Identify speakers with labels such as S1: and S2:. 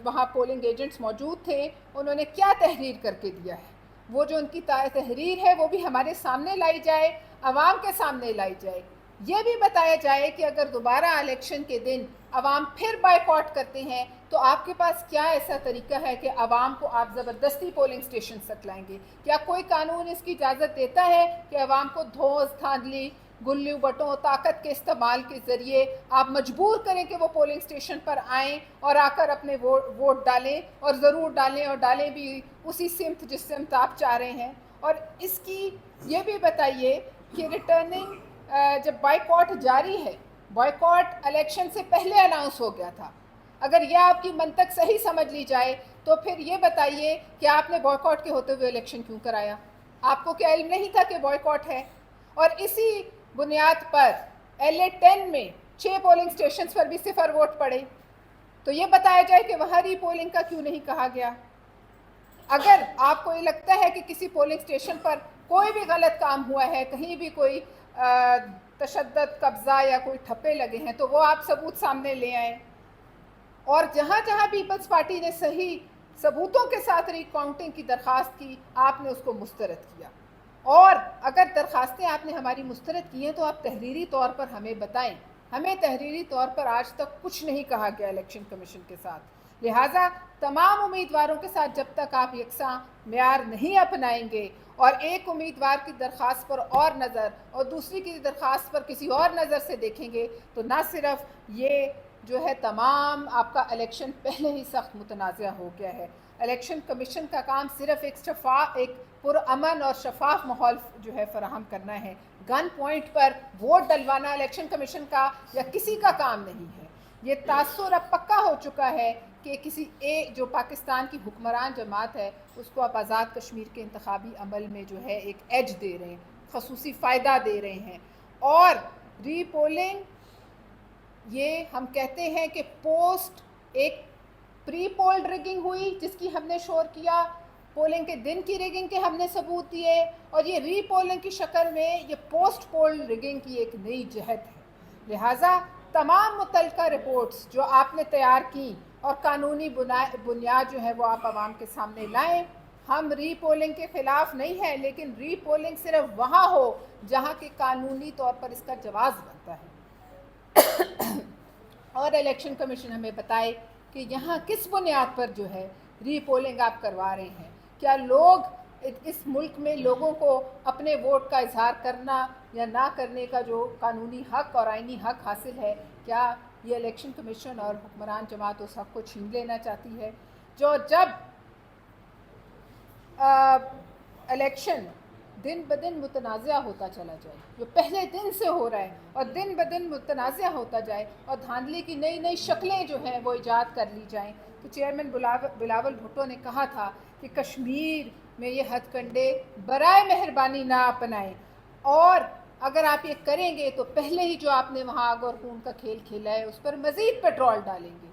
S1: وہاں polling agents موجود تھے، انہوں نے کیا تحریر کر کے دیا ہے، وہ جو ان کی تحریر ہے وہ بھی ہمارے سامنے لائی جائے، عوام کے سامنے لائی جائے. یہ بھی بتایا جائے کہ اگر دوبارہ الیکشن کے دن عوام پھر بائیکاٹ کرتے ہیں تو آپ کے پاس کیا ایسا طریقہ ہے کہ عوام کو آپ زبردستی پولنگ سٹیشن تک لائیں گے. کیا کوئی قانون اس کی اجازت دیتا ہے کہ عوام کو دھوس دھاندلی گلیوں بٹوں طاقت کے استعمال کے ذریعے آپ مجبور کریں کہ وہ پولنگ سٹیشن پر آئیں اور آ کر اپنے ووٹ ڈالیں، اور ضرور ڈالیں، اور ڈالیں بھی اسی سمت جس سمت آپ چاہ رہے ہیں. اور اس کی یہ بھی بتائیے کہ ریٹرننگ جب بائیکاٹ جاری ہے، بائیکاٹ الیکشن سے پہلے اناؤنس ہو گیا تھا، اگر یہ آپ کی منطق صحیح سمجھ لی جائے تو پھر یہ بتائیے کہ آپ نے بائیکاٹ کے ہوتے ہوئے الیکشن کیوں کرایا؟ آپ کو کیا علم نہیں تھا کہ بائیکاٹ ہے؟ اور اسی بنیاد پر LA-10 میں 6 پولنگ سٹیشنز پر بھی 0 ووٹ پڑے. تو یہ بتایا جائے کہ وہاں ری پولنگ کا کیوں نہیں کہا گیا؟ اگر آپ کو یہ لگتا ہے کہ کسی پولنگ سٹیشن پر کوئی بھی غلط کام ہوا ہے، کہیں بھی کوئی تشدد قبضہ یا کوئی ٹھپے لگے ہیں، تو وہ آپ ثبوت سامنے لے آئیں. اور جہاں جہاں پیپلز پارٹی نے صحیح ثبوتوں کے ساتھ ری کاؤنٹنگ کی درخواست کی، آپ نے اس کو مسترد کیا. اور اگر درخواستیں آپ نے ہماری مسترد کی ہیں تو آپ تحریری طور پر ہمیں بتائیں. ہمیں تحریری طور پر آج تک کچھ نہیں کہا گیا الیکشن کمیشن کے ساتھ. لہٰذا تمام امیدواروں کے ساتھ جب تک آپ یکساں معیار نہیں اپنائیں گے اور ایک امیدوار کی درخواست پر اور نظر اور دوسری کی درخواست پر کسی اور نظر سے دیکھیں گے تو نہ صرف یہ جو ہے تمام آپ کا الیکشن پہلے ہی سخت متنازع ہو گیا ہے. الیکشن کمیشن کا کام صرف ایک پرامن اور شفاف ماحول جو ہے فراہم کرنا ہے. گن پوائنٹ پر ووٹ ڈلوانا الیکشن کمیشن کا یا کسی کا کام نہیں ہے. یہ تاثر اب پکا ہو چکا ہے کہ کسی جو پاکستان کی حکمران جماعت ہے اس کو آپ آزاد کشمیر کے انتخابی عمل میں جو ہے ایک ایج دے رہے ہیں، خصوصی فائدہ دے رہے ہیں. اور ری پولنگ یہ ہم کہتے ہیں کہ پوسٹ ایک پری پول ریگنگ ہوئی جس کی ہم نے شور کیا، پولنگ کے دن کی ریگنگ کے ہم نے ثبوت دیے، اور یہ ری پولنگ کی شکل میں یہ پوسٹ پول ریگنگ کی ایک نئی جہت ہے. لہٰذا تمام متعلقہ رپورٹس جو آپ نے تیار کی اور قانونی بنیاد جو ہے وہ آپ عوام کے سامنے لائیں. ہم ری پولنگ کے خلاف نہیں ہیں، لیکن ری پولنگ صرف وہاں ہو جہاں کہ قانونی طور پر اس کا جواز بنتا ہے. اور الیکشن کمیشن ہمیں بتائے کہ یہاں کس بنیاد پر جو ہے ری پولنگ آپ کروا رہے ہیں. کیا لوگ اس ملک میں لوگوں کو اپنے ووٹ کا اظہار کرنا یا نہ کرنے کا جو قانونی حق اور آئینی حق حاصل ہے، کیا یہ الیکشن کمیشن اور حکمران جماعت اس حق کو چھین لینا چاہتی ہے؟ جب الیکشن دن بدن متنازع ہوتا چلا جائے، جو پہلے دن سے ہو رہا ہے اور دن بدن متنازع ہوتا جائے اور دھاندلی کی نئی نئی شکلیں جو ہیں وہ ایجاد کر لی جائیں. تو چیئرمین بلاول بھٹو نے کہا تھا کہ کشمیر میں یہ ہتھ کنڈے برائے مہربانی نہ اپنائیں، اور اگر آپ یہ کریں گے تو پہلے ہی جو آپ نے وہاں آگ اور خون کا کھیل کھیلا ہے اس پر مزید پیٹرول ڈالیں گے.